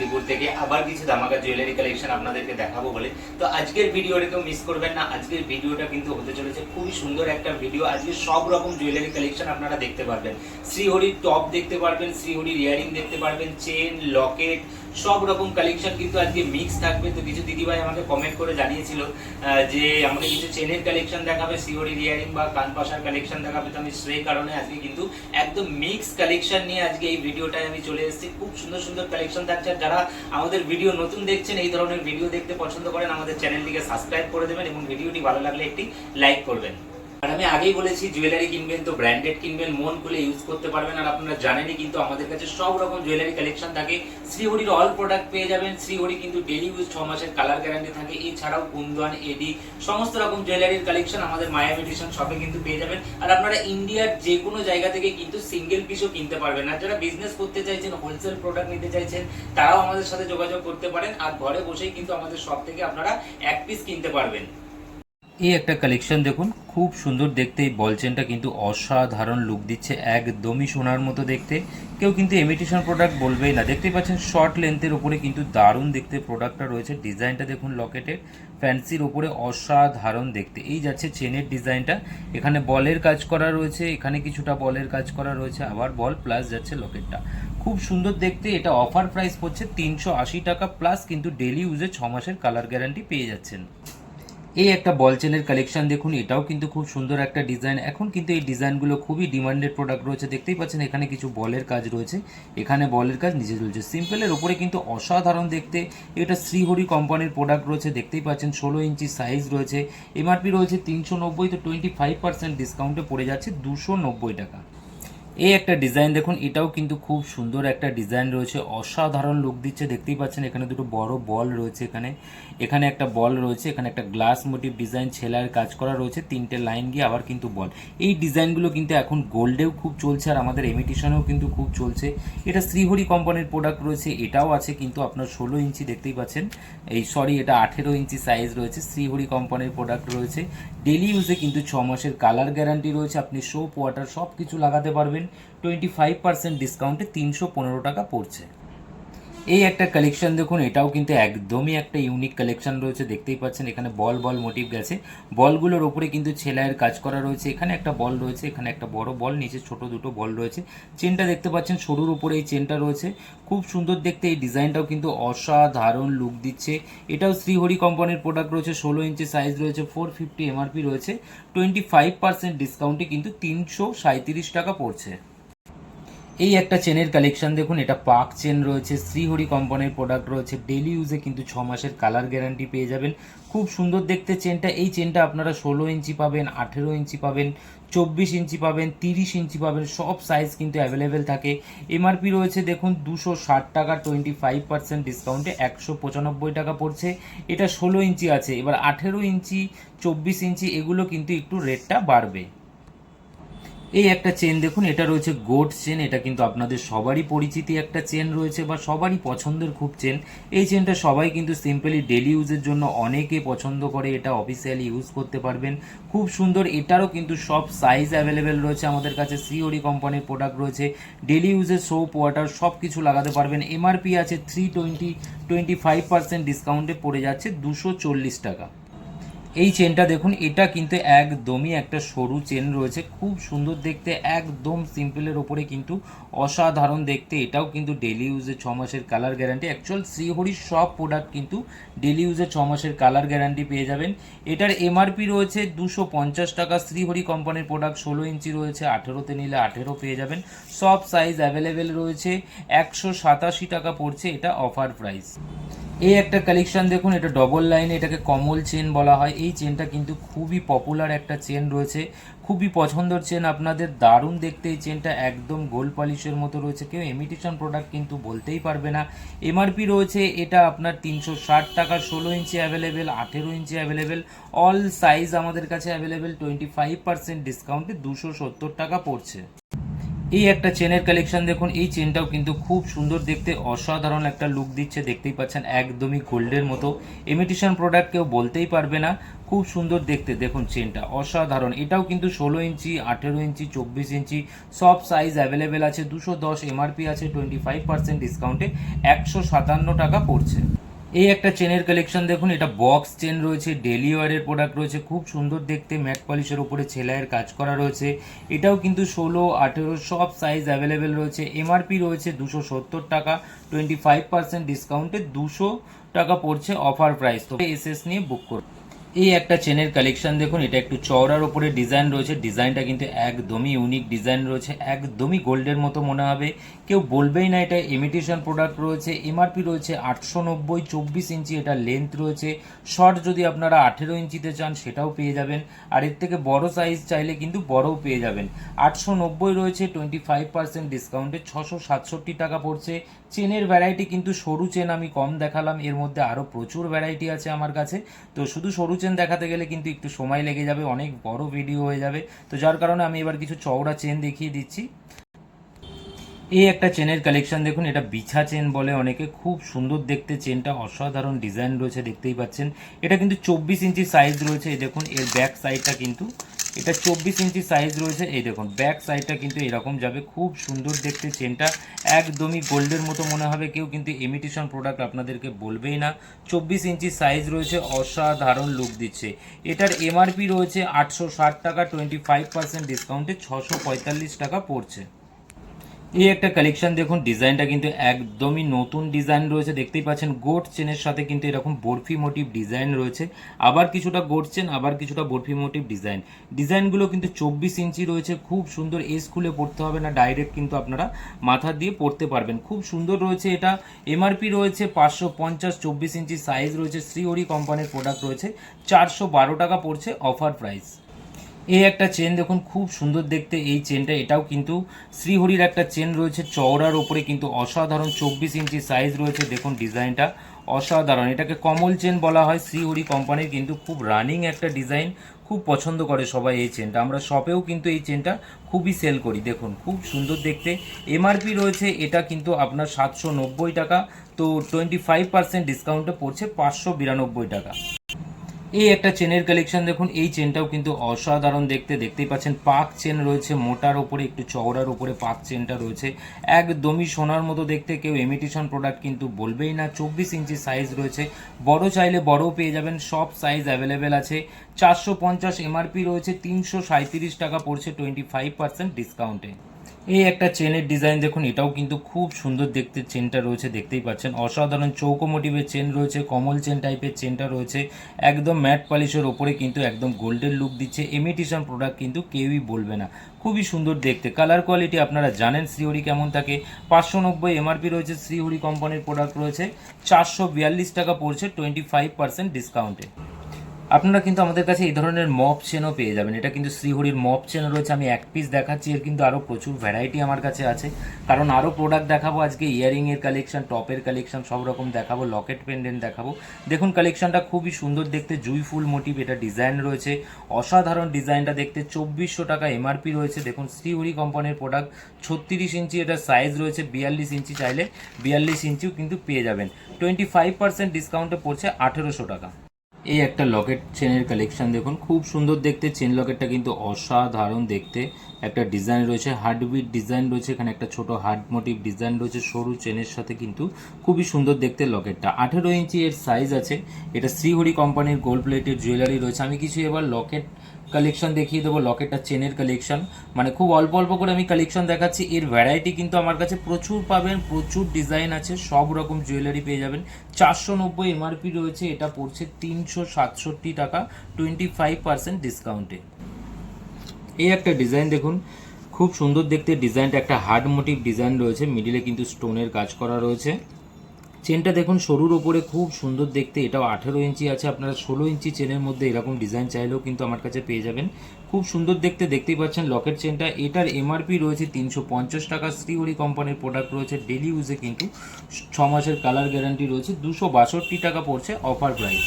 মেদিনীপুর থেকে আবার কিছু ধামাকা জুয়েলারি কালেকশন আপনাদেরকে দেখাবো বলে। তো আজকের ভিডিওটা কেউ মিস করবেন না। আজকের ভিডিওটা কিন্তু হতে চলেছে খুবই সুন্দর একটা ভিডিও। আজকে সব রকম জুয়েলারি কালেকশন আপনারা দেখতে পারবেন। শ্রীহরির টপ দেখতে পারবেন, শ্রীহরির ইয়ারিং দেখতে পারবেন, চেন, লকেট, সব রকম কালেকশন কিন্তু আজকে মিক্স থাকবে। তো কিছু দিদিভাই আমাকে কমেন্ট করে জানিয়েছিল যে আমাকে কিছু চেনের কালেকশন দেখাবে, শ্রীহরির ইয়ারিং বা কানপাশার কালেকশন দেখাবে। তো আমি সেই কারণে আজকে কিন্তু একদম মিক্স কালেকশন নিয়ে আজকে এই ভিডিওটায় আমি চলে এসেছি। খুব সুন্দর সুন্দর কালেকশন থাকছে। যারা আমাদের ভিডিও নতুন দেখছেন, এই ধরনের ভিডিও দেখতে পছন্দ করেন, আমাদের চ্যানেলটিকে সাবস্ক্রাইব করে দেবেন এবং ভিডিওটি ভালো লাগলে একটি লাইক করবেন। আর আমি আগেই বলেছি, জুয়েলারি কিনবেন তো ব্র্যান্ডেড কিনবেন, মন খুলে ইউজ করতে পারবেন। আর আপনারা জানেনই কিন্তু আমাদের কাছে সব রকম জুয়েলারি কালেকশন থাকে। শ্রীহরির অল প্রোডাক্ট পেয়ে যাবেন। শ্রীহরি কিন্তু ডেলি ইউজ 6 মাসের কালার গ্যারান্টি থাকে। এছাড়াও কুন্দন, এডি, সমস্ত রকম জুয়েলারির কালেকশন আমাদের মায়া মেডিসন শপে কিন্তু পেয়ে যাবেন। আর আপনারা ইন্ডিয়ার যে কোনো জায়গা থেকে কিন্তু সিঙ্গেল পিসও কিনতে পারবেন। আর যারা বিজনেস করতে চাইছেন, হোলসেল প্রোডাক্ট নিতে চাইছেন, তারাও আমাদের সাথে যোগাযোগ করতে পারেন। আর ঘরে বসেই কিন্তু আমাদের শপ থেকে আপনারা এক পিস কিনতে পারবেন। এই একটা কালেকশন দেখুন, খুব সুন্দর দেখতে। এই বল চেনটা কিন্তু অসাধারণ লুক দিচ্ছে, একদমই সোনার মতো দেখতে। কেউ কিন্তু ইমিটেশন প্রোডাক্ট বলবেই না। দেখতেই পাচ্ছেন শর্ট লেন্থের উপরে কিন্তু দারুণ দেখতে প্রোডাক্টটা রয়েছে। ডিজাইনটা দেখুন লকেটের, ফ্যান্সির উপরে অসাধারণ দেখতে। এই যাচ্ছে চেনের ডিজাইনটা, এখানে বলের কাজ করা রয়েছে, এখানে কিছুটা বলের কাজ করা রয়েছে, আবার বল প্লাস যাচ্ছে লকেটটা। খুব সুন্দর দেখতে। এটা অফার প্রাইস পড়ছে 380 টাকা প্লাস, কিন্তু ডেলি ইউজে 6 মাসের কালার গ্যারান্টি পেয়ে যাচ্ছেন। এই একটা বল চেনের কালেকশন দেখুন, এটাও কিন্তু খুব সুন্দর একটা ডিজাইন। এখন কিন্তু এই ডিজাইনগুলো খুবই ডিমান্ডেড প্রোডাক্ট রয়েছে। দেখতেই পাচ্ছেন এখানে কিছু বলের কাজ রয়েছে, এখানে বলের কাজ নিচে চলছে। সিম্পলের ওপরে কিন্তু অসাধারণ দেখতে। এটা শ্রীহরি কোম্পানির প্রোডাক্ট রয়েছে। দেখতেই পাচ্ছেন 16 ইঞ্চি সাইজ রয়েছে। এমআরপি রয়েছে 390, তো 25% ডিসকাউন্টে পড়ে যাচ্ছে 290 টাকা। এই একটা ডিজাইন দেখুন, এটাও কিন্তু খুব সুন্দর একটা ডিজাইন রয়েছে, অসাধারণ লুক দিচ্ছে। দেখতেই পাচ্ছেন এখানে দুটো বড় বল রয়েছে, এখানে এখানে একটা বল রয়েছে, এখানে একটা গ্লাস মোটিভ ডিজাইন ছেলার কাজ করা রয়েছে, 3টে লাইন গিয়ে আবার কিন্তু বল। এই ডিজাইনগুলো কিন্তু এখন গোল্ডেও খুব চলছে, আর আমাদের ইমিটেশনেও কিন্তু খুব চলছে। এটা শ্রীহরি কোম্পানির প্রোডাক্ট রয়েছে, এটাও আছে কিন্তু আপনার 16 ইঞ্চি দেখতেই পাচ্ছেন। এটা 18 ইঞ্চি সাইজ রয়েছে। শ্রীহরি কোম্পানির প্রোডাক্ট রয়েছে। ডেলি ইউজে কিন্তু 6 মাসের কালার গ্যারান্টি রয়েছে। আপনি সোপ, ওয়াটার সব কিছু লাগাতে পারবেন। 25% ডিসকাউন্টে 315 টাকা পড়ছে। এই একটা কালেকশন দেখুন, এটাও কিন্তু একদমই একটা ইউনিক কালেকশন রয়েছে। দেখতেই পাচ্ছেন এখানে বল বল মোটিভ গেছে, বলগুলোর ওপরে কিন্তু ছেলাইয়ের কাজ করা রয়েছে। এখানে একটা বল রয়েছে, এখানে একটা বড় বল, নিচে ছোট দুটো বল রয়েছে। চেনটা দেখতে পাচ্ছেন সরুর উপরে এই চেনটা রয়েছে, খুব সুন্দর দেখতে। এই ডিজাইনটাও কিন্তু অসাধারণ লুক দিচ্ছে। এটাও শ্রীহরি কোম্পানির প্রোডাক্ট রয়েছে, 16 ইঞ্চি সাইজ রয়েছে, 450 এমআরপি রয়েছে। 25% ডিসকাউন্টে কিন্তু 337 টাকা পড়ছে। এই একটা চেনের কালেকশন দেখুন, এটা পাক চেন রয়েছে, শ্রীহরি কোম্পানির প্রোডাক্ট রয়েছে। ডেলি ইউজে কিন্তু 6 মাসের কালার গ্যারান্টি পেয়ে যাবেন। খুব সুন্দর দেখতে চেনটা। এই চেনটা আপনারা 16 ইঞ্চি পাবেন, 18 ইঞ্চি পাবেন, 24 ইঞ্চি পাবেন, 30 ইঞ্চি পাবেন, সব সাইজ কিন্তু অ্যাভেলেবেল থাকে। এমআরপি রয়েছে দেখুন 260 টাকা, 25% ডিসকাউন্টে 195 টাকা পড়ছে। এটা 16 ইঞ্চি আছে, এবার 18 ইঞ্চি, 24 ইঞ্চি এগুলো কিন্তু একটু রেটটা বাড়বে। এই একটা চেন দেখুন, এটা রয়েছে গোট চেন। এটা কিন্তু আপনাদের সবারই পরিচিতি একটা চেন রয়েছে, বা সবারই পছন্দের খুব চেন। এই চেনটা সবাই কিন্তু সিম্পলি ডেলি ইউজের জন্য অনেকে পছন্দ করে। এটা অফিসিয়ালি ইউজ করতে পারবেন, খুব সুন্দর। এটারও কিন্তু সব সাইজ অ্যাভেলেবেল রয়েছে আমাদের কাছে। শ্রীহরি কোম্পানির প্রোডাক্ট রয়েছে, ডেলি ইউজে সোপ, ওয়াটার সব কিছু লাগাতে পারবেন। এমআরপি আছে 320, 25% ডিসকাউন্টে পড়ে যাচ্ছে 240 টাকা। এই চেনটা দেখুন, এটা কিন্তু একদমই একটা সরু চেন রয়েছে, খুব সুন্দর দেখতে, একদম সিম্পলের ওপরে কিন্তু অসাধারণ দেখতে। এটাও কিন্তু ডেলি ইউজে 6 মাসের কালার গ্যারান্টি। অ্যাকচুয়াল শ্রীহরির সব প্রোডাক্ট কিন্তু ডেলি ইউজে 6 মাসের কালার গ্যারান্টি পেয়ে যাবেন। এটার এমআরপি রয়েছে 250 টাকা। শ্রীহরি কোম্পানির প্রোডাক্ট 16 ইঞ্চি রয়েছে, 18তে নিলে 18 পেয়ে যাবেন। সব সাইজ অ্যাভেলেবেল রয়েছে। 187 টাকা পড়ছে এটা অফার প্রাইস। এই একটা কালেকশন দেখুন, এটা ডবল লাইন, এটাকে কমল চেন বলা হয়। এই চেনটা কিন্তু খুবই পপুলার একটা চেন রয়েছে, খুবই পছন্দের চেন আপনাদের। দারুণ দেখতে এই চেনটা, একদম গোল্ড পলিশের মতো রয়েছে। কেউ ইমিটেশন প্রোডাক্ট কিন্তু বলতেই পারবে না। এমআরপি রয়েছে এটা আপনার 360 টাকা। 16 ইঞ্চি অ্যাভেলেবেল, 18 ইঞ্চি অ্যাভেলেবেল, অল সাইজ আমাদের কাছে অ্যাভেলেবেল। 25% ডিসকাউন্টে 270 টাকা পড়ছে। এই একটা চেনের কালেকশন দেখুন, এই চেনটাও কিন্তু খুব সুন্দর দেখতে, অসাধারণ একটা লুক দিচ্ছে, দেখতেই পাচ্ছেন একদমই গোল্ডের মতো, ইমিটেশন প্রোডাক্ট কেউ বলতেই পারবে না, খুব সুন্দর দেখতে। দেখুন চেনটা অসাধারণ, এটাও কিন্তু 16 ইঞ্চি, 18 ইঞ্চি, 24 ইঞ্চি সব সাইজ অ্যাভেলেবেল আছে। 210 এমআরপি আছে, 25% ডিসকাউন্টে 157 টাকা পড়ছে। এই একটা চেনের কালেকশন দেখুন, এটা বক্স চেন রয়েছে, ডেলি ওয়ারের প্রোডাক্ট রয়েছে, খুব সুন্দর দেখতে, ম্যাট পলিশের উপরে ছেলাইয়ের কাজ করা রয়েছে। এটাও কিন্তু 16, 18 সব সাইজ অ্যাভেলেবেল রয়েছে। এমআরপি রয়েছে 270 টাকা, 25% ডিসকাউন্টে 200 টাকা পড়ছে অফার প্রাইস। তো এসএস নিয়ে বুক করুন। এই একটা চেনের কালেকশন দেখুন, এটা একটু চওড়ার উপরে ডিজাইন রয়েছে, ডিজাইনটা কিন্তু একদমই ইউনিক ডিজাইন রয়েছে, একদমই গোল্ডের মতো মনে হবে, কেউ বলবেই না এটা ইমিটেশন প্রোডাক্ট রয়েছে। এমআরপি রয়েছে 890, 24 ইঞ্চি এটা লেন্থ রয়েছে। শর্ট যদি আপনারা 18 ইঞ্চিতে চান সেটাও পেয়ে যাবেন, আর এর থেকে বড় সাইজ চাইলে কিন্তু বড়ও পেয়ে যাবেন। 890 রয়েছে, 25% ডিসকাউন্টে 667 টাকা পড়ছে। চেনের ভ্যারাইটি কিন্তু সরু চেন আমি কম দেখালাম, এর মধ্যে আরও প্রচুর ভ্যারাইটি আছে আমার কাছে, তো শুধু সরু চেন দেখাতে গেলে কিন্তু একটু সময় লেগে যাবে, অনেক বড় ভিডিও হয়ে যাবে, তো যার কারণে আমি এবার কিছু চওড়া চেন দেখিয়ে দিচ্ছি। এই একটা চেনের কালেকশন দেখুন, এটা বিছা চেন বলে অনেকে, খুব সুন্দর দেখতে চেনটা, অসাধারণ ডিজাইন রয়েছে, দেখতেই পাচ্ছেন। এটা কিন্তু 24 ইঞ্চি সাইজ রয়েছে, এই দেখুন এর ব্যাক সাইডটা কিন্তু এটা 24 ইঞ্চি সাইজ রয়েছে, এই দেখুন ব্যাক সাইডটা কিন্তু এরকম যাবে, খুব সুন্দর দেখতে চেনটা, একদমই গোল্ডের মতো মনে হবে, কেউ কিন্তু ইমিটেশন প্রোডাক্ট আপনাদেরকে বলবেই না। 24 ইঞ্চি সাইজ রয়েছে, অসাধারণ লুক দিচ্ছে। এটার এমআরপি রয়েছে 860 টাকা, 25% ডিসকাউন্টে 645 টাকা পড়ছে। এই একটা কালেকশন দেখুন, ডিজাইনটা কিন্তু একদমই নতুন ডিজাইন রয়েছে, দেখতেই পাচ্ছেন গোট চেনের সাথে কিন্তু এরকম বরফি মোটিভ ডিজাইন রয়েছে, আবার কিছুটা গোট চেন, আবার কিছুটা বরফি মোটিভ ডিজাইন। ডিজাইনগুলো কিন্তু 24 ইঞ্চি রয়েছে, খুব সুন্দর, এস খুলে পড়তে হবে না, ডাইরেক্ট কিন্তু আপনারা মাথা দিয়ে পড়তে পারবেন, খুব সুন্দর রয়েছে। এটা এমআরপি রয়েছে 550, 24 ইঞ্চি সাইজ রয়েছে, শ্রীহরি কোম্পানির প্রোডাক্ট রয়েছে, 412 টাকা পড়ছে অফার প্রাইস। এই একটা চেন দেখুন, খুব সুন্দর দেখতে এই চেনটা, এটাও কিন্তু শ্রীহরির একটা চেন রয়েছে, চওড়ার ওপরে কিন্তু অসাধারণ, 24 ইঞ্চি সাইজ রয়েছে, দেখুন ডিজাইনটা অসাধারণ, এটাকে কমল চেন বলা হয়, শ্রীহরি কোম্পানির কিন্তু খুব রানিং একটা ডিজাইন, খুব পছন্দ করে সবাই এই চেনটা, আমরা শপেও কিন্তু এই চেনটা খুবই সেল করি। দেখুন খুব সুন্দর দেখতে, এমআরপি রয়েছে এটা কিন্তু আপনার 790 টাকা, তো 25% ডিসকাউন্টে পড়ছে 592 টাকা। এই একটা চেনের কালেকশন দেখুন, এই চেনটাও কিন্তু অসাধারণ দেখতে, দেখতেই পাচ্ছেন পাক চেন রয়েছে, মোটার ওপরে একটু চওড়ার ওপরে পাক চেনটা রয়েছে, একদমই সোনার মতো দেখতে, কেউ ইমিটেশন প্রোডাক্ট কিন্তু বলবেই না। 24 ইঞ্চি সাইজ রয়েছে, বড় চাইলে বড়ও পেয়ে যাবেন, সব সাইজ অ্যাভেলেবেল আছে। 450 এমআরপি রয়েছে, 337 টাকা পড়ছে 25% ডিসকাউন্টে। এই একটা চেনের ডিজাইন দেখুন, এটাও কিন্তু খুব সুন্দর দেখতে চেনটা রয়েছে, দেখতেই পাচ্ছেন অসাধারণ চৌকো মোটিভের চেন রয়েছে, কমল চেন টাইপের চেনটা রয়েছে, একদম ম্যাট পলিশের ওপরে কিন্তু একদম গোল্ডেন লুক দিচ্ছে, ইমিটেশন প্রোডাক্ট কিন্তু কেউই বলবে না, খুবই সুন্দর দেখতে। কালার কোয়ালিটি আপনারা জানেন শ্রীহরি কেমন থাকে। 590 এমআরপি রয়েছে, শ্রীহরি কোম্পানির প্রোডাক্ট রয়েছে, 442 টাকা পড়ছে 25% ডিসকাউন্টে। আপনারা কিন্তু আমাদের কাছে এই ধরনের মপ চেনও পেয়ে যাবেন, এটা কিন্তু শ্রীহরির মপ চেন রয়েছে, আমি এক পিস দেখাচ্ছি, এর কিন্তু আরও প্রচুর ভ্যারাইটি আমার কাছে আছে, কারণ আরও প্রোডাক্ট দেখাবো আজকে, ইয়ারিংয়ের কালেকশন, টপের কালেকশন, সব রকম দেখাবো, লকেট পেন্ডেন্ট দেখাবো। দেখুন কালেকশনটা খুবই সুন্দর দেখতে, জুই ফুল মোটিভ এটা ডিজাইন রয়েছে, অসাধারণ ডিজাইনটা দেখতে, 2400 টাকা এমআরপি রয়েছে। দেখুন শ্রীহরি কোম্পানির প্রোডাক্ট, 36 ইঞ্চি এটা সাইজ রয়েছে, 42 ইঞ্চি চাইলে 42 ইঞ্চিও কিন্তু পেয়ে যাবেন, 25% ডিসকাউন্টে পড়ছে 1800 টাকা। এই একটা লকেট চেনের কালেকশন দেখুন, খুব সুন্দর দেখতে, চেন লকেটটা কিন্তু অসাধারণ দেখতে, একটা ডিজাইন রয়েছে, হার্টবিট ডিজাইন রয়েছে, এখানে একটা ছোট হার্ট মোটিভ ডিজাইন রয়েছে, সরু চেনের সাথে কিন্তু খুবই সুন্দর দেখতে লকেটটা। 18 ইঞ্চি এর সাইজ আছে, এটা শ্রীহরি কোম্পানির গোল্ড প্লেটের জুয়েলারি রয়েছে। আমি কিছু এবার লকেট কালেকশন দেখিয়ে দেবো, লকেটটা চেনের কালেকশন, মানে খুব অল্প অল্প করে আমি কালেকশন দেখাচ্ছি, এর ভ্যারাইটি কিন্তু আমার কাছে প্রচুর পাবেন, প্রচুর ডিজাইন আছে, সব রকম জুয়েলারি পেয়ে যাবেন। 490 এমআরপি রয়েছে, এটা পড়ছে 367 টাকা 25% ডিসকাউন্টে। এই একটা ডিজাইন দেখুন, খুব সুন্দর দেখতে ডিজাইনটা, একটা হার্ড মোটিভ ডিজাইন রয়েছে, মিডিলে কিন্তু স্টোনের কাজ করা রয়েছে। চেনটা দেখুন সরুর ওপরে খুব সুন্দর দেখতে, এটাও 18 ইঞ্চি আছে, আপনারা 16 ইঞ্চি চেনের মধ্যে এরকম ডিজাইন চাইলেও কিন্তু আমার কাছে পেয়ে যাবেন, খুব সুন্দর দেখতে, দেখতেই পাচ্ছেন লকেট চেনটা। এটার এমআরপি রয়েছে 350 টাকা, শ্রীহরি কোম্পানির প্রোডাক্ট রয়েছে, ডেলি ইউজে কিন্তু 6 মাসের কালার গ্যারান্টি রয়েছে, 262 টাকা পড়ছে অফার প্রাইস।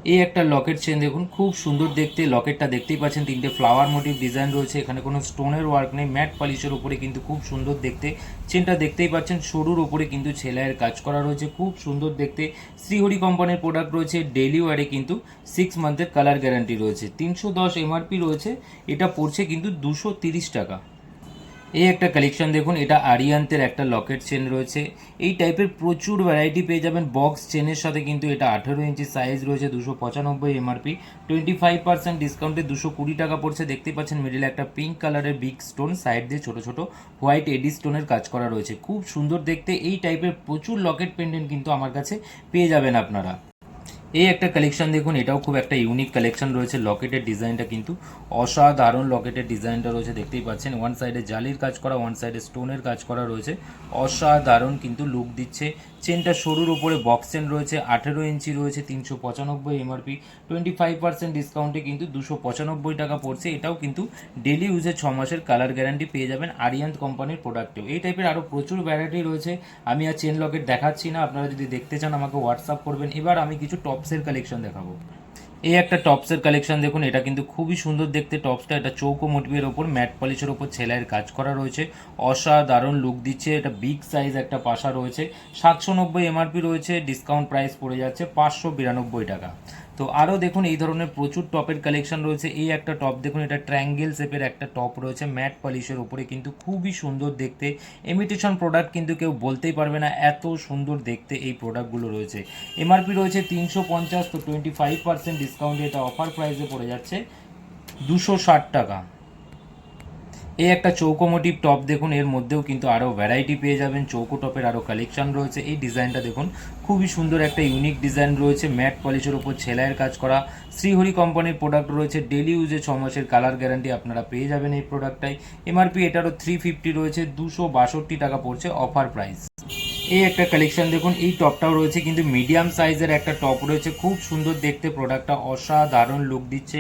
এই একটা লকেট চেন দেখুন, খুব সুন্দর দেখতে। লকেটটা দেখতেই পাচ্ছেন, তিনটে ফ্লাওয়ার মোটিভ ডিজাইন রয়েছে, এখানে কোনো স্টোনের ওয়ার্ক নেই, ম্যাট পলিশের উপরে কিন্তু খুব সুন্দর দেখতে। চেনটা দেখতেই পাচ্ছেন, সরুর উপরে কিন্তু ছেলাইয়ের কাজ করা রয়েছে, খুব সুন্দর দেখতে। শ্রীহরি কোম্পানির প্রোডাক্ট রয়েছে, ডেলি ওয়ারে কিন্তু 6 মান্থের কালার গ্যারান্টি রয়েছে। 310 এমআরপি রয়েছে, এটা পড়ছে কিন্তু 230 টাকা। এই একটা কালেকশন দেখুন, এটা আরিয়ান্তের একটা লকেট চেন রয়েছে। এই টাইপের প্রচুর ভ্যারাইটি পেয়ে যাবেন বক্স চেনের সাথে, কিন্তু এটা 18 ইঞ্চি সাইজ রয়েছে, 295 এমআরপি, 25% ডিসকাউন্টে 220 টাকা পড়ছে। দেখতে পাচ্ছেন মিডিলে একটা পিঙ্ক কালারের বিগ স্টোন, সাইড দিয়ে ছোট ছোট হোয়াইট এডি স্টোনের কাজ করা রয়েছে, খুব সুন্দর দেখতে। এই টাইপের প্রচুর লকেট পেন্ডেন্ট কিন্তু আমার কাছে পেয়ে যাবেন আপনারা। এই একটা কালেকশন দেখুন, এটাও খুব একটা ইউনিক কালেকশন রয়েছে। লকেটের ডিজাইনটা কিন্তু অসাধারণ, লকেটের ডিজাইনটা রয়েছে দেখতেই পাচ্ছেন। ওয়ান সাইডে জালির কাজ করা, ওয়ান সাইডে স্টোনের কাজ করা রয়েছে, অসাধারণ কিন্তু লুক দিচ্ছে। চেনটা সরুর উপরে বক্স চেন রয়েছে, 18 ইঞ্চি রয়েছে, 395 এমআরপি, 25% ডিসকাউন্টে কিন্তু 295 টাকা পড়ছে। এটাও কিন্তু ডেলি ইউজে 6 মাসের কালার গ্যারান্টি পেয়ে যাবেন আরিয়ান্ত কোম্পানির প্রোডাক্টেও। এই টাইপের আরও প্রচুর ভ্যারাইটি রয়েছে, আমি আর চেন লকেট দেখাচ্ছি না, আপনারা যদি দেখতে চান আমাকে হোয়াটসঅ্যাপ করবেন। এবার আমি কিছু টপসের কালেকশন দেখাবো। এই একটা টপসের কালেকশন দেখুন, এটা কিন্তু খুবই সুন্দর দেখতে। টপসটা এটা চৌকো মোটিভের ওপর ম্যাট পলিশের ওপর সেলাইয়ের কাজ করা রয়েছে, অসাধারণ লুক দিচ্ছে। এটা বিগ সাইজ একটা পাশা রয়েছে, 790 এমআরপি রয়েছে, ডিসকাউন্ট প্রাইস পড়ে যাচ্ছে 592 টাকা। তো আরও দেখুন এই ধরনের প্রচুর টপের কালেকশন রয়েছে। এই একটা টপ দেখুন, এটা ট্রায়াঙ্গেল শেপের একটা টপ রয়েছে, ম্যাট পলিশের ওপরে কিন্তু খুবই সুন্দর দেখতে। ইমিটেশন প্রোডাক্ট কিন্তু কেউ বলতেই পারবে না, এত সুন্দর দেখতে এই প্রোডাক্টগুলো রয়েছে। এমআরপি রয়েছে 350, তো 25% ডিসকাউন্টে এটা অফার প্রাইসে পড়ে যাচ্ছে 260 টাকা। এই একটা চৌকো মোটিভ টপ দেখুন, এর মধ্যেও কিন্তু আরও ভ্যারাইটি পেয়ে যাবেন, চৌকো টপের আরও কালেকশন রয়েছে। এই ডিজাইনটা দেখুন, খুবই সুন্দর একটা ইউনিক ডিজাইন রয়েছে, ম্যাট পলিশের ওপর সেলাইয়ের কাজ করা। শ্রীহরি কোম্পানির প্রোডাক্ট রয়েছে, ডেলি ইউজে 6 মাসের কালার গ্যারান্টি আপনারা পেয়ে যাবেন এই প্রোডাক্টটাই। এমআরপি এটারও 350 রয়েছে, 262 টাকা পড়ছে অফার প্রাইস। এই একটা কালেকশন দেখুন, এই টপটাও রয়েছে কিন্তু মিডিয়াম সাইজের একটা টপ রয়েছে, খুব সুন্দর দেখতে। প্রোডাক্টটা অসাধারণ লুক দিচ্ছে,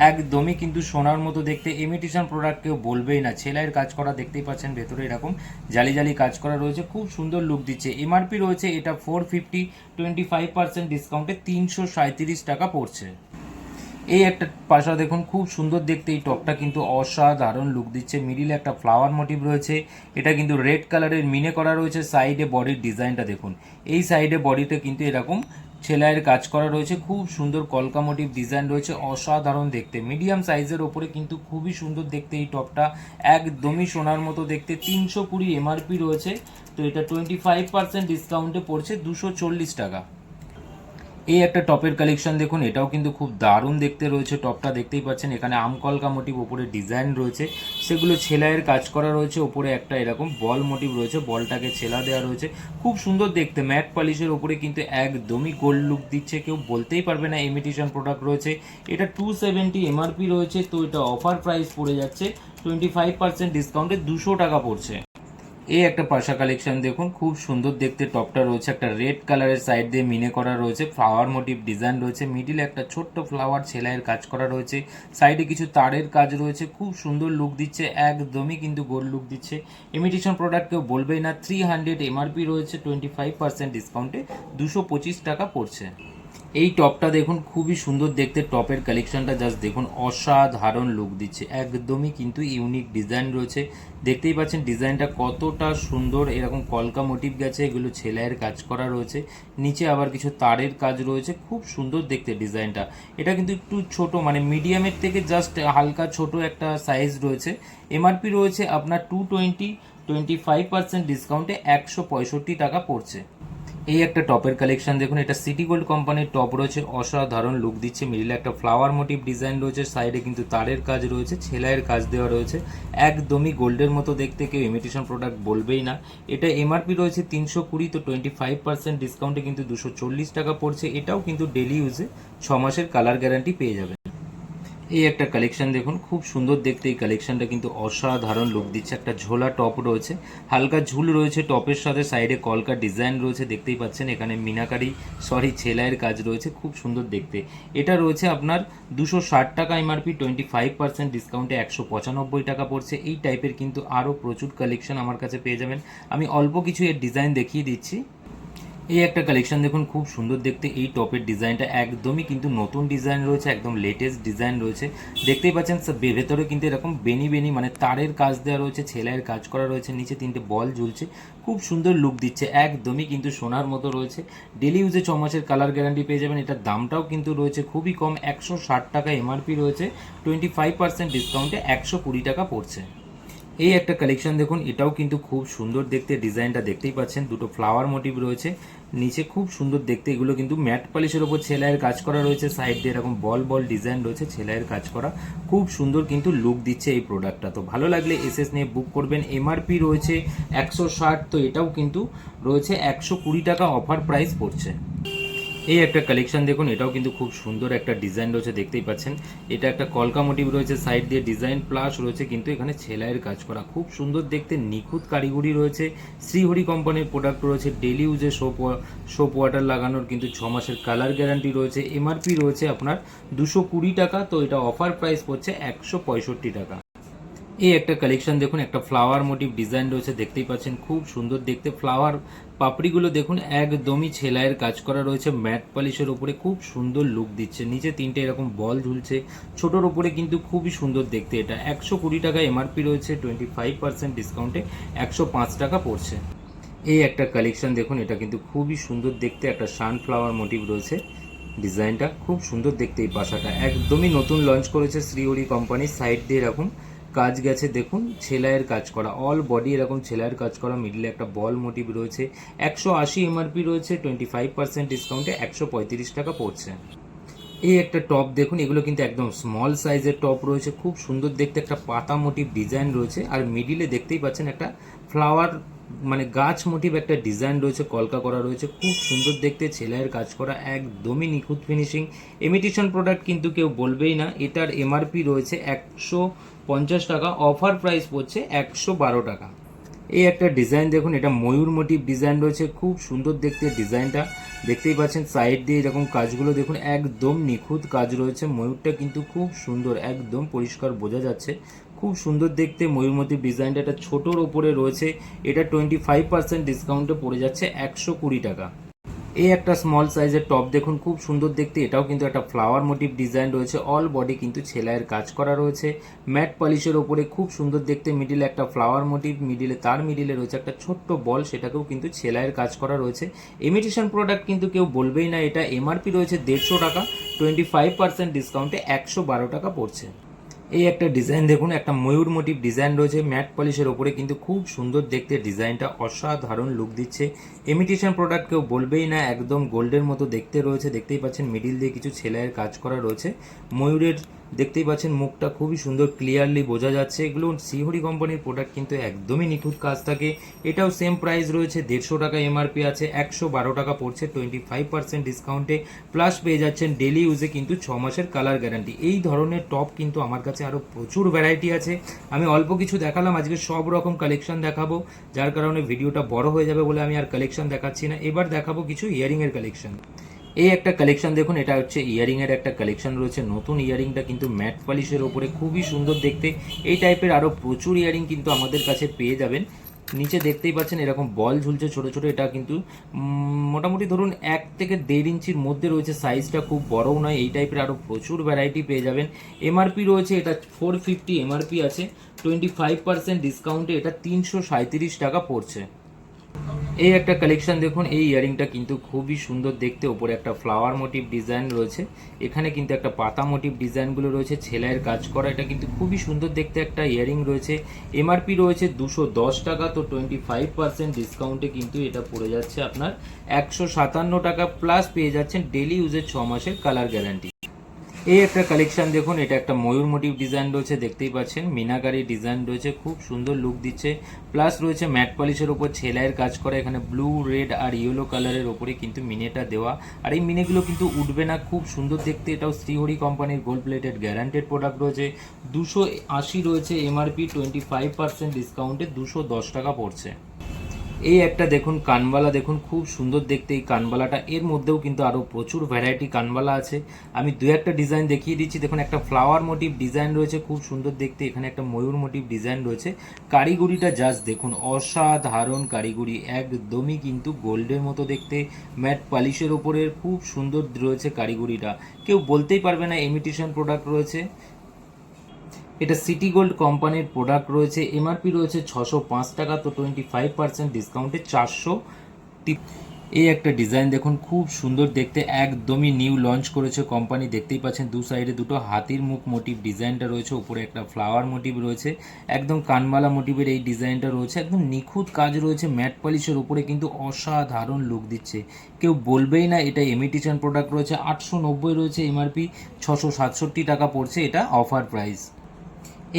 একদমই কিন্তু সোনার মতো দেখতে। ইমিটেশন প্রোডাক্ট কেউ বলবেই না, সেলাইয়ের কাজ করা দেখতেই পাচ্ছেন, ভেতরে এরকম জালি জালি কাজ করা রয়েছে, খুব সুন্দর লুক দিচ্ছে। এমআরপি রয়েছে এটা 450, 25% ডিসকাউন্টে 337 টাকা পড়ছে। এই একটা পাশা দেখুন, খুব সুন্দর দেখতে। এই টপটা কিন্তু অসাধারণ লুক দিচ্ছে, মিডিলে একটা ফ্লাওয়ার মোটিভ রয়েছে, এটা কিন্তু রেড কালারের মিনে করা রয়েছে। সাইডে বডির ডিজাইনটা দেখুন, এই সাইডে বডিতে কিন্তু এরকম সেলাইয়ের কাজ করা রয়েছে, খুব সুন্দর কলকা মোটিভ ডিজাইন রয়েছে, অসাধারণ দেখতে। মিডিয়াম সাইজের ওপরে কিন্তু খুবই সুন্দর দেখতে এই টপটা, একদমই সোনার মতো দেখতে। 320 এমআরপি রয়েছে, তো এটা 25% ডিসকাউন্টে পড়ছে 240 টাকা। এই একটা টপের কালেকশন দেখুন, এটাও কিন্তু খুব দারুণ দেখতে রয়েছে। টপটা দেখতেই পাচ্ছেন, এখানে আমকলকা মোটিভ ওপরে ডিজাইন রয়েছে, সেগুলো ছেলাইয়ের কাজ করা রয়েছে। ওপরে একটা এরকম বল মোটিভ রয়েছে, বলটাকে ছেলা দেওয়া রয়েছে, খুব সুন্দর দেখতে। ম্যাট পলিশের ওপরে কিন্তু একদমই গোল্ড লুক দিচ্ছে, কেউ বলতেই পারবে না ইমিটেশন প্রোডাক্ট রয়েছে। এটা 270 এমআরপি রয়েছে, তো এটা অফার প্রাইস পড়ে যাচ্ছে 25% ডিসকাউন্টে 200 টাকা পড়ছে। এই একটা পাশা কালেকশন দেখুন, খুব সুন্দর দেখতে। টপটা রয়েছে একটা রেড কালারের, সাইড দিয়ে মিনে করা রয়েছে, ফ্লাওয়ার মোটিভ ডিজাইন রয়েছে, মিডিলে একটা ছোট্ট ফ্লাওয়ার সেলাইয়ের কাজ করা রয়েছে, সাইডে কিছু তারের কাজ রয়েছে, খুব সুন্দর লুক দিচ্ছে, একদমই কিন্তু গোল্ড লুক দিচ্ছে। ইমিটেশন প্রোডাক্ট কেউ বলবেই না। 300 এমআরপি রয়েছে, 25% ডিসকাউন্টে 225 টাকা পড়ছে। এই টপটা দেখুন, খুবই সুন্দর দেখতে। টপের কালেকশনটা জাস্ট দেখুন, অসাধারণ লুক দিচ্ছে, একদমই কিন্তু ইউনিক ডিজাইন রয়েছে। দেখতেই পাচ্ছেন ডিজাইনটা কতটা সুন্দর, এরকম কলকা মোটিভ গেছে, এগুলো সেলাইয়ের কাজ করা রয়েছে, নিচে আবার কিছু তারের কাজ রয়েছে, খুব সুন্দর দেখতে ডিজাইনটা। এটা কিন্তু একটু ছোট, মানে মিডিয়ামের থেকে জাস্ট হালকা ছোট একটা সাইজ রয়েছে। এমআরপি রয়েছে আপনার 220, 25% ডিসকাউন্টে 165 টাকা পড়ছে। এই একটা টপের কালেকশন দেখুন, এটা সিটি গোল্ড কোম্পানির টপ রয়েছে, অসাধারণ লুক দিচ্ছে। মিডিলে একটা ফ্লাওয়ার মোটিভ ডিজাইন রয়েছে, সাইডে কিন্তু তারের কাজ রয়েছে, সেলাইয়ের কাজ দেওয়া রয়েছে, একদমই গোল্ডের মতো দেখতে, কেউ ইমিটেশন প্রোডাক্ট বলবেই না। এটা এমআরপি রয়েছে 320, তো 25% ডিসকাউন্টে কিন্তু 240 টাকা পড়ছে। এটাও কিন্তু ডেলি ইউজে 6 মাসের কালার গ্যারান্টি পেয়ে যাবে। এই একটা কালেকশন দেখুন, খুব সুন্দর দেখতে। এই কালেকশনটা কিন্তু অসাধারণ লুক দিচ্ছে। একটা ঝোলা টপ রয়েছে, হালকা ঝুল রয়েছে টপের সাথে, সাইডে কলকা ডিজাইন রয়েছে, দেখতেই পাচ্ছেন। এখানে মিনাকারি ছেলাইয়ের কাজ রয়েছে, খুব সুন্দর দেখতে। এটা রয়েছে আপনার 260 টাকা এমআরপি, 25% ডিসকাউন্টে 195 টাকা পড়ছে। এই টাইপের কিন্তু আরও প্রচুর কালেকশন আমার কাছে পেয়ে যাবেন। আমি অল্প কিছু এর ডিজাইন দেখিয়ে দিচ্ছি। এই একটা কালেকশন দেখুন, খুব সুন্দর দেখতে। এই টপের ডিজাইনটা একদমই কিন্তু নতুন ডিজাইন রয়েছে, একদম লেটেস্ট ডিজাইন রয়েছে। দেখতেই পাচ্ছেন ভেতরে কিন্তু এরকম বেনি বেনি মানে তারের কাজ দেওয়া রয়েছে, সেলাইয়ের কাজ করা রয়েছে, নিচে 3টে বল ঝুলছে, খুব সুন্দর লুক দিচ্ছে, একদমই কিন্তু সোনার মতো রয়েছে। ডেলি ইউজে 6 মাসের কালার গ্যারান্টি পেয়ে যাবেন। এটার দামটাও কিন্তু রয়েছে খুবই কম, 160 টাকা এমআরপি রয়েছে, 25% ডিসকাউন্টে 120 টাকা পড়ছে। এই একটা কালেকশন দেখুন, এটাও কিন্তু খুব সুন্দর দেখতে। ডিজাইনটা দেখতেই পাচ্ছেন, দুটো ফ্লাওয়ার মোটিভ রয়েছে, নিচে খুব সুন্দর দেখতে। এগুলো কিন্তু ম্যাট পলিশের ওপর সেলাইয়ের কাজ করা রয়েছে, সাইড দিয়ে এরকম বল বল ডিজাইন রয়েছে, সেলাইয়ের কাজ করা, খুব সুন্দর কিন্তু লুক দিচ্ছে এই প্রোডাক্টটা। তো ভালো লাগলে এসএস নিয়ে বুক করবেন। এমআরপি রয়েছে 160, তো এটাও কিন্তু রয়েছে 120 টাকা অফার প্রাইস পড়ছে। এই একটা কালেকশন দেখুন, এটাও কিন্তু খুব সুন্দর একটা ডিজাইন রয়েছে, দেখতেই পাচ্ছেন। এটা একটা কলকা মোটিভ রয়েছে, সাইড দিয়ে ডিজাইন প্লাস রয়েছে কিন্তু এখানে সেলাইয়ের কাজ করা, খুব সুন্দর দেখতে, নিখুঁত কারিগরি রয়েছে। শ্রীহরি কোম্পানির প্রোডাক্ট রয়েছে, ডেলি ইউজে সোপ ওয়াটার লাগানোর কিন্তু 6 মাসের কালার গ্যারান্টি রয়েছে। এমআরপি রয়েছে আপনার 220 টাকা, তো এটা অফার প্রাইস পড়ছে 165 টাকা। এই একটা কালেকশন দেখুন, একটা ফ্লাওয়ার মোটিভ ডিজাইন রয়েছে, দেখতেই পাচ্ছেন, খুব সুন্দর দেখতে। ফ্লাওয়ার পাপড়িগুলো দেখুন, একদমই সেলাইয়ের কাজ করা রয়েছে, ম্যাট পলিশের উপরে খুব সুন্দর লুক দিচ্ছে। নিচে 3টে এরকম বল ঝুলছে, ছোটোর উপরে কিন্তু খুবই সুন্দর দেখতে। এটা 120 টাকা এমআরপি রয়েছে, 25% ডিসকাউন্টে 105 টাকা পড়ছে। এই একটা কালেকশন দেখুন, এটা কিন্তু খুবই সুন্দর দেখতে, একটা সানফ্লাওয়ার মোটিভ রয়েছে, ডিজাইনটা খুব সুন্দর দেখতে। এই পাশাটা একদমই নতুন লঞ্চ করেছে শ্রীহরি কোম্পানি, সাইড দিয়ে এরকম কাজ গেছে দেখুন, সেলাইয়ের কাজ করা, অল বডি এরকম সেলাইয়ের কাজ করা, মিডলে একটা বল মোটিভ রয়েছে, 180 এমআরপি রয়েছে, 25% ডিসকাউন্টে 135 টাকা পড়ছে। এই একটা টপ দেখুন, এগুলো কিন্তু একদম স্মল সাইজের টপ রয়েছে, খুব সুন্দর দেখতে, একটা পাতা মোটিভ ডিজাইন রয়েছে, আর মিডিলে দেখতেই পাচ্ছেন একটা ফ্লাওয়ার মানে গাছ মোটিভ একটা ডিজাইন রয়েছে, কলকা করা রয়েছে, খুব সুন্দর দেখতে, সেলাইয়ের কাজ করা, একদমই নিখুঁত ফিনিশিং। ইমিটেশন প্রোডাক্ট কিন্তু কেউ বলবেই না। এটার এমআরপি রয়েছে 150 টাকা, অফার প্রাইস পড়ছে 112 টাকা। এই একটা ডিজাইন দেখুন, এটা ময়ূর মোটিভ ডিজাইন রয়েছে, খুব সুন্দর দেখতে ডিজাইনটা, দেখতেই পাচ্ছেন। সাইড দিয়ে এরকম কাজগুলো দেখুন, একদম নিখুঁত কাজ রয়েছে। ময়ূরটা কিন্তু খুব সুন্দর, একদম পরিষ্কার বোঝা যাচ্ছে, খুব সুন্দর দেখতে ময়ূর মোটিভ ডিজাইনটা। এটা ছোটোর ওপরে রয়েছে, এটা 25% ডিসকাউন্টে পড়ে যাচ্ছে 120 টাকা। এই একটা স্মল সাইজের টপ দেখুন, খুব সুন্দর দেখতে। এটাও কিন্তু একটা ফ্লাওয়ার মোটিভ ডিজাইন রয়েছে, অল বডি কিন্তু সেলাইয়ের কাজ করা রয়েছে, ম্যাট পলিশের ওপরে খুব সুন্দর দেখতে। মিডিলে একটা ফ্লাওয়ার মোটিভ, মিডিলে রয়েছে একটা ছোট্ট বল, সেটাকেও কিন্তু সেলাইয়ের কাজ করা রয়েছে। ইমিটেশন প্রোডাক্ট কিন্তু কেউ বলবেই না। এটা এমআরপি রয়েছে 150 টাকা, 25% ডিসকাউন্টে 112 টাকা পড়ছে। এই একটা ডিজাইন দেখুন, একটা ময়ূর মোটিভ ডিজাইন রয়েছে, ম্যাট পলিশের ওপরে কিন্তু খুব সুন্দর দেখতে, ডিজাইনটা অসাধারণ লুক দিচ্ছে। ইমিটেশন প্রোডাক্ট কেউ বলবেই না, একদম গোল্ডের মতো দেখতে রয়েছে, দেখতেই পাচ্ছেন। মিডিল দিয়ে কিছু সেলাইয়ের কাজ করা রয়েছে, ময়ূরের দেখতেই পাচ্ছেন মুখটা খুবই সুন্দর ক্লিয়ারলি বোঝা যাচ্ছে। এগুলো শ্রীহরি কোম্পানির প্রোডাক্ট কিন্তু একদমই নিখুঁত কাজ থাকে। এটাও সেম প্রাইস রয়েছে, 150 টাকা এমআরপি আছে, 112 টাকা পড়ছে, 25% ডিসকাউন্টে, প্লাস পেয়ে যাচ্ছেন ডেলি ইউজে কিন্তু 6 মাসের কালার গ্যারান্টি। এই ধরনের টপ কিন্তু আমার কাছে আরও প্রচুর ভ্যারাইটি আছে। আমি অল্প কিছু দেখালাম, আজকে সব রকম কালেকশন দেখাবো, যার কারণে ভিডিওটা বড় হয়ে যাবে বলে আমি আর কালেকশন দেখাচ্ছি না। এবার দেখাবো কিছু ইয়ারিংয়ের কালেকশন। এই একটা কালেকশন দেখুন, এটা হচ্ছে ইয়ারিংয়ের একটা কালেকশন রয়েছে, নতুন ইয়ারিংটা কিন্তু ম্যাট পলিশের ওপরে খুবই সুন্দর দেখতে। এই টাইপের আরও প্রচুর ইয়ারিং কিন্তু আমাদের কাছে পেয়ে যাবেন। নিচে দেখতেই পাচ্ছেন এরকম বল ঝুলছে ছোট ছোট, এটা কিন্তু মোটামুটি ধরুন 1 থেকে 1.5 ইঞ্চির মধ্যে রয়েছে, সাইজটা খুব বড়ও নয়। এই টাইপের আরও প্রচুর ভ্যারাইটি পেয়ে যাবেন। এমআরপি রয়েছে এটা 450 এমআরপি আছে, 25% ডিসকাউন্টে এটা 337 টাকা পড়ছে। এই একটা কালেকশন দেখুন, এই ইয়ারিংটা কিন্তু খুবই সুন্দর দেখতে, ওপরে একটা ফ্লাওয়ার মোটিভ ডিজাইন রয়েছে, এখানে কিন্তু একটা পাতা মোটিভ ডিজাইনগুলো রয়েছে, সেলাইয়ের কাজ করা, এটা কিন্তু খুবই সুন্দর দেখতে একটা ইয়ারিং রয়েছে। এমআরপি রয়েছে 210 টাকা, তো 25% ডিসকাউন্টে কিন্তু এটা পড়ে যাচ্ছে আপনার 157 টাকা, প্লাস পেয়ে যাচ্ছেন ডেলি ইউজের 6 মাসের কালার গ্যারান্টি। এই একটা কালেকশন দেখুন, এটা একটা ময়ূর মোটিভ ডিজাইন রয়েছে, দেখতেই পাচ্ছেন মিনাকারি ডিজাইন রয়েছে, খুব সুন্দর লুক দিচ্ছে, প্লাস রয়েছে ম্যাট পলিশের ওপর সেলাইয়ের কাজ করা, এখানে ব্লু রেড আর ইয়েলো কালারের ওপরে কিন্তু মিনেটা দেওয়া, আর এই মিনেগুলো কিন্তু উঠবে না, খুব সুন্দর দেখতে। এটাও শ্রীহরি কোম্পানির গোল্ড প্লেটেড গ্যারান্টেড প্রোডাক্ট রয়েছে, 280 রয়েছে এমআরপি, 25% ডিসকাউন্টে 210 টাকা পড়ছে। এই একটা দেখুন কানবালা, দেখুন খুব সুন্দর দেখতে এই কানবালাটা। এর মধ্যেও কিন্তু আরও প্রচুর ভ্যারাইটি কানবালা আছে। আমি দু একটা ডিজাইন দেখিয়ে দিচ্ছি। দেখুন একটা ফ্লাওয়ার মোটিভ ডিজাইন রয়েছে, খুব সুন্দর দেখতে। এখানে একটা ময়ূর মোটিভ ডিজাইন রয়েছে। কারিগরিটা জাস্ট দেখুন, অসাধারণ কারিগরি, একদমই কিন্তু গোল্ডের মতো দেখতে। ম্যাট পলিশের ওপরে খুব সুন্দর রয়েছে কারিগরিটা, কেউ বলতেই পারবে না ইমিটেশন প্রোডাক্ট রয়েছে। এটা সিটি গোল্ড কোম্পানির প্রোডাক্ট রয়েছে। এমআরপি রয়েছে 605 টাকা, তো 25% ডিসকাউন্টে 400। এই একটা ডিজাইন দেখুন, খুব সুন্দর দেখতে, একদমই নিউ লঞ্চ করেছে কোম্পানি। দেখতেই পাচ্ছেন দু সাইডে দুটো হাতির মুখ মোটিভ ডিজাইনটা রয়েছে, উপরে একটা ফ্লাওয়ার মোটিভ রয়েছে, একদম কানমালা মোটিভের এই ডিজাইনটা রয়েছে। একদম নিখুঁত কাজ রয়েছে, ম্যাট পলিশের উপরে কিন্তু অসাধারণ লুক দিচ্ছে, কেউ বলবেই না এটা ইমিটেশন প্রোডাক্ট রয়েছে। 890 রয়েছে এমআরপি, 667 টাকা পড়ছে এটা অফার প্রাইস।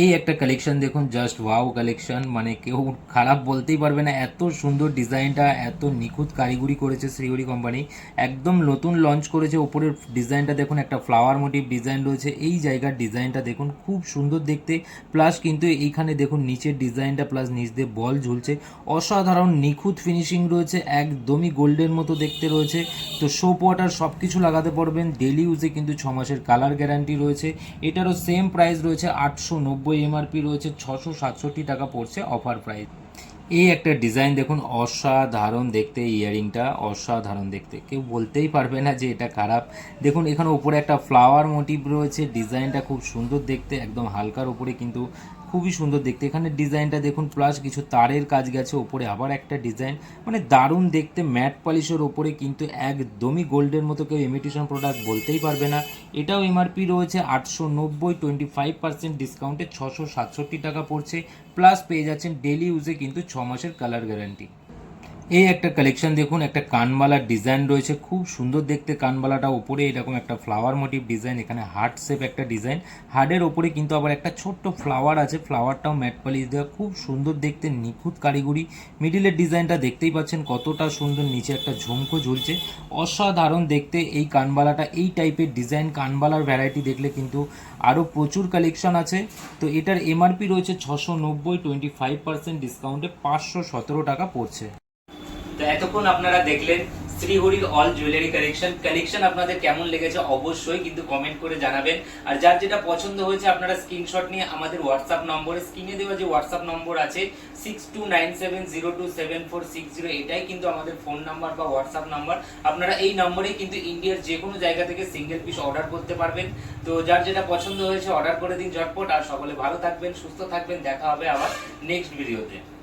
এই একটা কালেকশন দেখুন, জাস্ট ওয়াও কালেকশন, মানে কেউ খারাপ বলতেই পারবে না, এত সুন্দর ডিজাইনটা, এত নিখুঁত কারিগরি করেছে শ্রীহরি কোম্পানি। একদম নতুন লঞ্চ করেছে। ওপরের ডিজাইনটা দেখুন, একটা ফ্লাওয়ার মোটিভ ডিজাইন রয়েছে। এই জায়গার ডিজাইনটা দেখুন, খুব সুন্দর দেখতে। প্লাস কিন্তু এইখানে দেখুন নিচের ডিজাইনটা, প্লাস নিচ দিয়ে বল ঝুলছে, অসাধারণ নিখুঁত ফিনিশিং রয়েছে, একদমই গোল্ডের মতো দেখতে রয়েছে। তো সোপ ওয়াটার সব কিছু লাগাতে পারবেন, ডেলি ইউজে কিন্তু 6 মাসের কালার গ্যারান্টি রয়েছে। এটারও সেম প্রাইস রয়েছে 890, এমআরপি রয়েছে 667 টাকা পড়ছে অফার প্রাইস। এই একটা ডিজাইন দেখুন, অসাধারণ দেখতে, ইয়ারিংটা অসাধারণ দেখতে, কেউ বলতেই পারবে না যে এটা খারাপ। দেখুন এখানে উপরে একটা ফ্লাওয়ার মোটিভ রয়েছে, ডিজাইনটা খুব সুন্দর দেখতে, একদম হালকার উপরে কিন্তু খুবই সুন্দর দেখতে। এখানে ডিজাইনটা দেখুন, প্লাস কিছু তারের কাজ গেছে, ওপরে আবার একটা ডিজাইন, মানে দারুণ দেখতে। ম্যাট পলিশের ওপরে কিন্তু একদমই গোল্ডের মতো, কেউ ইমিটেশন প্রোডাক্ট বলতেই পারবে না। এটাও এমআরপি রয়েছে 890, 25% ডিসকাউন্টে 667 টাকা পড়ছে। প্লাস পেয়ে যাচ্ছেন ডেলি ইউজে কিন্তু 6 মাসের কালার গ্যারান্টি। এই একটা কালেকশন দেখুন, একটা কানবালার ডিজাইন রয়েছে, খুব সুন্দর দেখতে। কানবালাটা ওপরে এরকম একটা ফ্লাওয়ার মোটিভ ডিজাইন, এখানে হার্ট শেপ একটা ডিজাইন, হার্টের ওপরে কিন্তু আবার একটা ছোট্ট ফ্লাওয়ার আছে, ফ্লাওয়ারটাও ম্যাট পলিশ দেওয়া, খুব সুন্দর দেখতে, নিখুঁত কারিগরি। মিডিলের ডিজাইনটা দেখতেই পাচ্ছেন কতটা সুন্দর, নিচে একটা ঝুমকো ঝুলছে, অসাধারণ দেখতে এই কানবালাটা। এই টাইপের ডিজাইন কানবালার ভ্যারাইটি দেখলে কিন্তু আরও প্রচুর কালেকশন আছে। তো এটার এমআরপি রয়েছে 690, 25% ডিসকাউন্টে 517 টাকা পড়ছে। তো এতক্ষণ আপনারা দেখলেন শ্রীহরির অল জুয়েলারি কালেকশন আপনাদের কেমন লেগেছে অবশ্যই কিন্তু কমেন্ট করে জানাবেন। আর যার যেটা পছন্দ হয়েছে আপনারা স্ক্রিনশট নিয়ে আমাদের হোয়াটসঅ্যাপ নম্বরে, স্ক্রিনে দেওয়া যে হোয়াটসঅ্যাপ নম্বর আছে 6297027460, এটাই কিন্তু আমাদের ফোন নাম্বার বা হোয়াটসঅ্যাপ নাম্বার। আপনারা এই নম্বরেই কিন্তু ইন্ডিয়ার যে কোনো জায়গা থেকে সিঙ্গেল পিস অর্ডার করতে পারবেন। তো যার যেটা পছন্দ হয়েছে অর্ডার করে দিন ঝটপট। আর সকলে ভালো থাকবেন, সুস্থ থাকবেন, দেখা হবে আবার নেক্সট ভিডিওতে।